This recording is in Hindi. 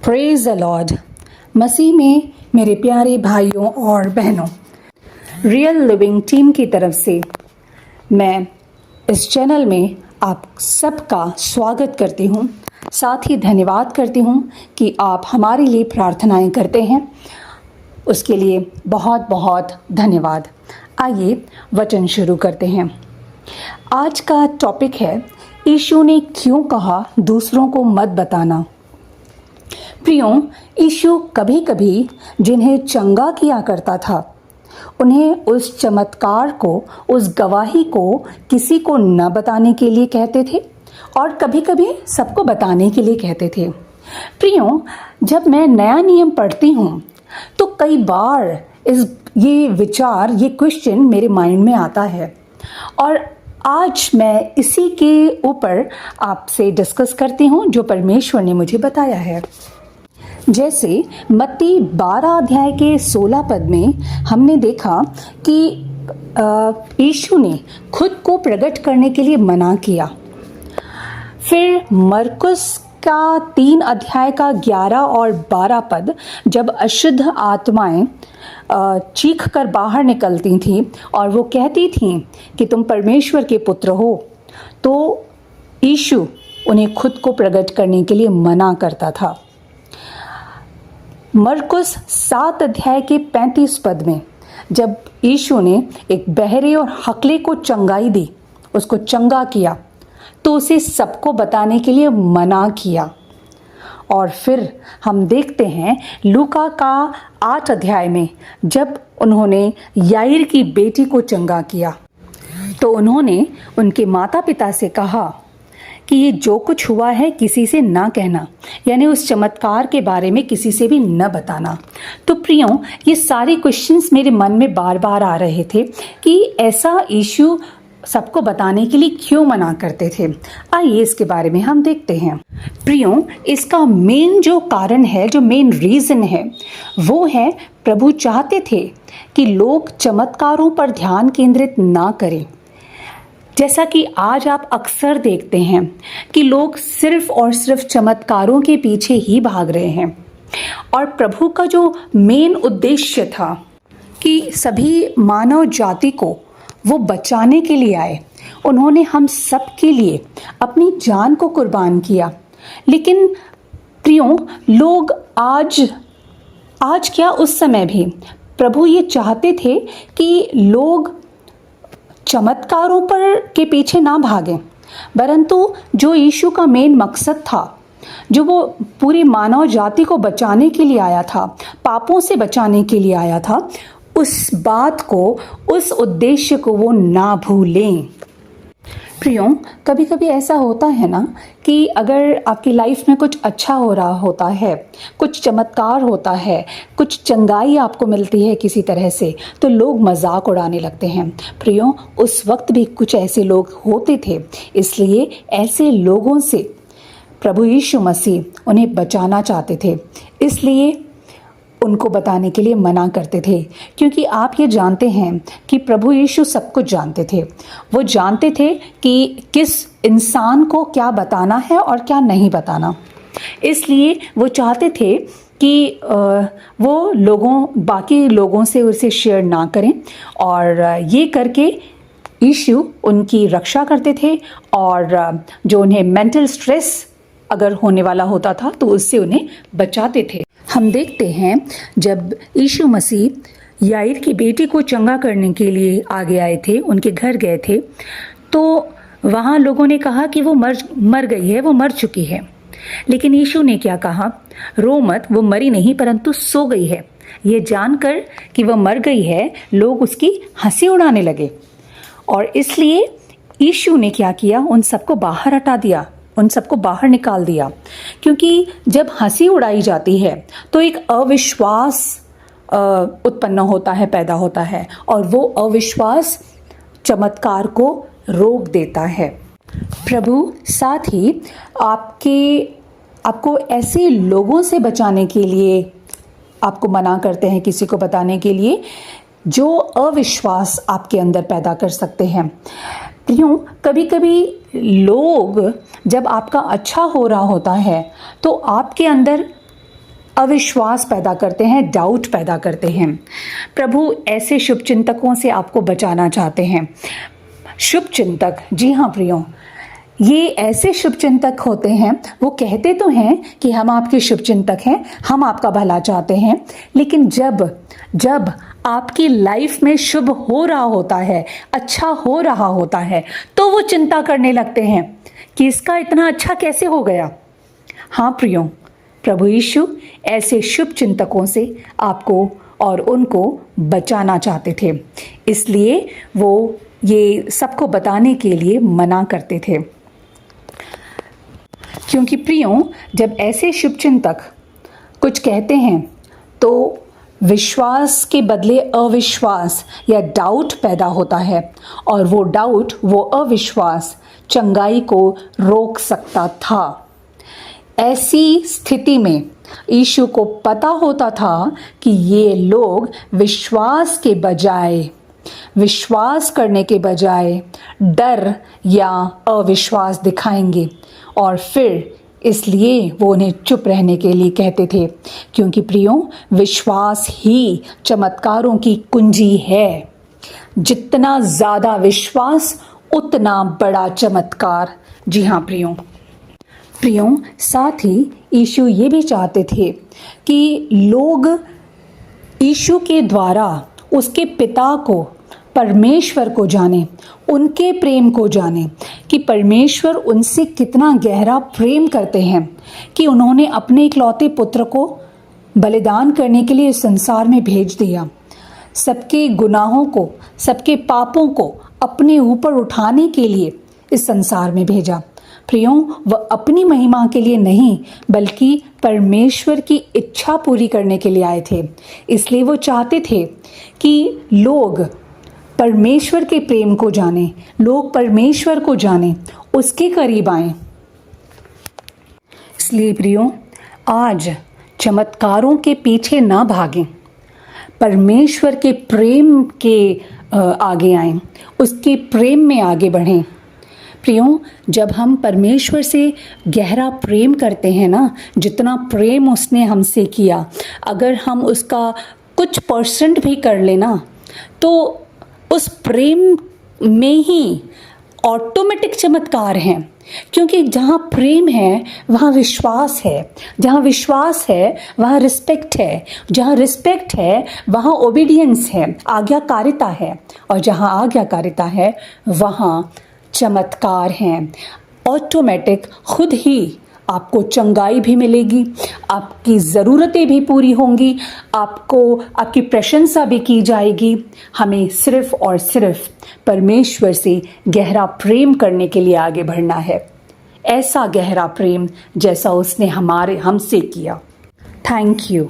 Praise the Lord. मसीह में मेरे प्यारे भाइयों और बहनों, रियल लिविंग टीम की तरफ से मैं इस चैनल में आप सबका स्वागत करती हूँ। साथ ही धन्यवाद करती हूँ कि आप हमारे लिए प्रार्थनाएं करते हैं, उसके लिए बहुत बहुत धन्यवाद। आइए वचन शुरू करते हैं। आज का टॉपिक है, यीशु ने क्यों कहा दूसरों को मत बताना। प्रियों, यीशु कभी कभी जिन्हें चंगा किया करता था उन्हें उस चमत्कार को, उस गवाही को किसी को न बताने के लिए कहते थे और कभी कभी सबको बताने के लिए कहते थे। प्रियों, जब मैं नया नियम पढ़ती हूँ तो कई बार ये विचार, ये क्वेश्चन मेरे माइंड में आता है और आज मैं इसी के ऊपर आपसे डिस्कस करती हूँ जो परमेश्वर ने मुझे बताया है। जैसे मत्ती 12 अध्याय के 16 पद में हमने देखा कि यीशु ने खुद को प्रकट करने के लिए मना किया। फिर मरकुस का 3 अध्याय का 11 और 12 पद, जब अशुद्ध आत्माएं चीख कर बाहर निकलती थीं और वो कहती थीं कि तुम परमेश्वर के पुत्र हो, तो यीशु उन्हें खुद को प्रकट करने के लिए मना करता था। मरकुस 7 अध्याय के 35 पद में जब यीशु ने एक बहरे और हकले को चंगाई दी, उसको चंगा किया, तो उसे सबको बताने के लिए मना किया। और फिर हम देखते हैं लूका का 8 अध्याय में जब उन्होंने याईर की बेटी को चंगा किया, तो उन्होंने उनके माता पिता से कहा कि ये जो कुछ हुआ है किसी से ना कहना, यानी उस चमत्कार के बारे में किसी से भी न बताना। तो प्रियों, ये सारे क्वेश्चंस मेरे मन में बार बार आ रहे थे कि ऐसा यीशु सबको बताने के लिए क्यों मना करते थे। आइए इसके बारे में हम देखते हैं। प्रियों, इसका मेन जो कारण है, जो मेन रीज़न है, वो है प्रभु चाहते थे कि लोग चमत्कारों पर ध्यान केंद्रित ना करें। जैसा कि आज आप अक्सर देखते हैं कि लोग सिर्फ और सिर्फ चमत्कारों के पीछे ही भाग रहे हैं, और प्रभु का जो मेन उद्देश्य था कि सभी मानव जाति को वो बचाने के लिए आए, उन्होंने हम सब के लिए अपनी जान को कुर्बान किया। लेकिन प्रियों, लोग आज क्या, उस समय भी प्रभु ये चाहते थे कि लोग चमत्कारों पर के पीछे ना भागें, परंतु जो यीशु का मेन मकसद था, जो वो पूरी मानव जाति को बचाने के लिए आया था, पापों से बचाने के लिए आया था, उस बात को, उस उद्देश्य को वो ना भूलें। प्रियों, कभी कभी ऐसा होता है ना कि अगर आपकी लाइफ में कुछ अच्छा हो रहा होता है, कुछ चमत्कार होता है, कुछ चंगाई आपको मिलती है किसी तरह से, तो लोग मजाक उड़ाने लगते हैं। प्रियों, उस वक्त भी कुछ ऐसे लोग होते थे, इसलिए ऐसे लोगों से प्रभु यीशु मसीह उन्हें बचाना चाहते थे, इसलिए उनको बताने के लिए मना करते थे। क्योंकि आप ये जानते हैं कि प्रभु यीशु सब कुछ जानते थे। वो जानते थे कि किस इंसान को क्या बताना है और क्या नहीं बताना, इसलिए वो चाहते थे कि वो बाकी लोगों से उसे शेयर ना करें, और ये करके यीशु उनकी रक्षा करते थे, और जो उन्हें मेंटल स्ट्रेस अगर होने वाला होता था तो उससे उन्हें बचाते थे। हम देखते हैं जब यीशु मसीह याईर की बेटी को चंगा करने के लिए आगे आए थे, उनके घर गए थे, तो वहाँ लोगों ने कहा कि वो मर गई है, वो मर चुकी है। लेकिन यीशु ने क्या कहा? रो मत, वो मरी नहीं परंतु सो गई है। ये जानकर कि वह मर गई है, लोग उसकी हंसी उड़ाने लगे, और इसलिए यीशु ने क्या किया? उन सबको बाहर हटा दिया, उन सबको बाहर निकाल दिया। क्योंकि जब हंसी उड़ाई जाती है तो एक अविश्वास उत्पन्न होता है, पैदा होता है, और वो अविश्वास चमत्कार को रोक देता है। प्रभु साथ ही आपको ऐसे लोगों से बचाने के लिए आपको मना करते हैं, किसी को बताने के लिए जो अविश्वास आपके अंदर पैदा कर सकते हैं। प्रियों, कभी कभी लोग जब आपका अच्छा हो रहा होता है तो आपके अंदर अविश्वास पैदा करते हैं, डाउट पैदा करते हैं। प्रभु ऐसे शुभचिंतकों से आपको बचाना चाहते हैं। शुभचिंतक, जी हाँ प्रियो, ये ऐसे शुभचिंतक होते हैं, वो कहते तो हैं कि हम आपके शुभचिंतक हैं, हम आपका भला चाहते हैं, लेकिन जब आपकी लाइफ में शुभ हो रहा होता है, अच्छा हो रहा होता है, तो वो चिंता करने लगते हैं कि इसका इतना अच्छा कैसे हो गया। हाँ प्रियो, प्रभु यीशु ऐसे शुभ चिंतकों से आपको और उनको बचाना चाहते थे, इसलिए वो ये सबको बताने के लिए मना करते थे। क्योंकि प्रियो, जब ऐसे शुभचिंतक कुछ कहते हैं तो विश्वास के बदले अविश्वास या डाउट पैदा होता है, और वो डाउट, वो अविश्वास चंगाई को रोक सकता था। ऐसी स्थिति में यीशु को पता होता था कि ये लोग विश्वास करने के बजाय डर या अविश्वास दिखाएंगे, और फिर इसलिए वो उन्हें चुप रहने के लिए कहते थे। क्योंकि प्रियो, विश्वास ही चमत्कारों की कुंजी है। जितना ज़्यादा विश्वास, उतना बड़ा चमत्कार। जी हाँ प्रियो, साथ ही यीशु ये भी चाहते थे कि लोग यीशु के द्वारा उसके पिता को, परमेश्वर को जाने, उनके प्रेम को जाने, कि परमेश्वर उनसे कितना गहरा प्रेम करते हैं कि उन्होंने अपने इकलौते पुत्र को बलिदान करने के लिए इस संसार में भेज दिया। सबके गुनाहों को, सबके पापों को अपने ऊपर उठाने के लिए इस संसार में भेजा। प्रियो, वह अपनी महिमा के लिए नहीं, बल्कि परमेश्वर की इच्छा पूरी करने के लिए आए थे। इसलिए वो चाहते थे कि लोग परमेश्वर के प्रेम को जाने, लोग परमेश्वर को जाने, उसके करीब आएं। इसलिए प्रियो, आज चमत्कारों के पीछे ना भागें, परमेश्वर के प्रेम के आगे आएं, उसके प्रेम में आगे बढ़ें। प्रियो, जब हम परमेश्वर से गहरा प्रेम करते हैं ना, जितना प्रेम उसने हमसे किया, अगर हम उसका कुछ % भी कर लेना, तो उस प्रेम में ही ऑटोमेटिक चमत्कार हैं। क्योंकि जहाँ प्रेम है वहाँ विश्वास है, जहाँ विश्वास है वहाँ रिस्पेक्ट है, जहाँ रिस्पेक्ट है वहाँ ओबीडियंस है, आज्ञाकारिता है, और जहाँ आज्ञाकारिता है वहाँ चमत्कार हैं। ऑटोमेटिक खुद ही आपको चंगाई भी मिलेगी, आपकी ज़रूरतें भी पूरी होंगी, आपको आपकी प्रशंसा भी की जाएगी। हमें सिर्फ और सिर्फ परमेश्वर से गहरा प्रेम करने के लिए आगे बढ़ना है, ऐसा गहरा प्रेम जैसा उसने हमसे किया। Thank you.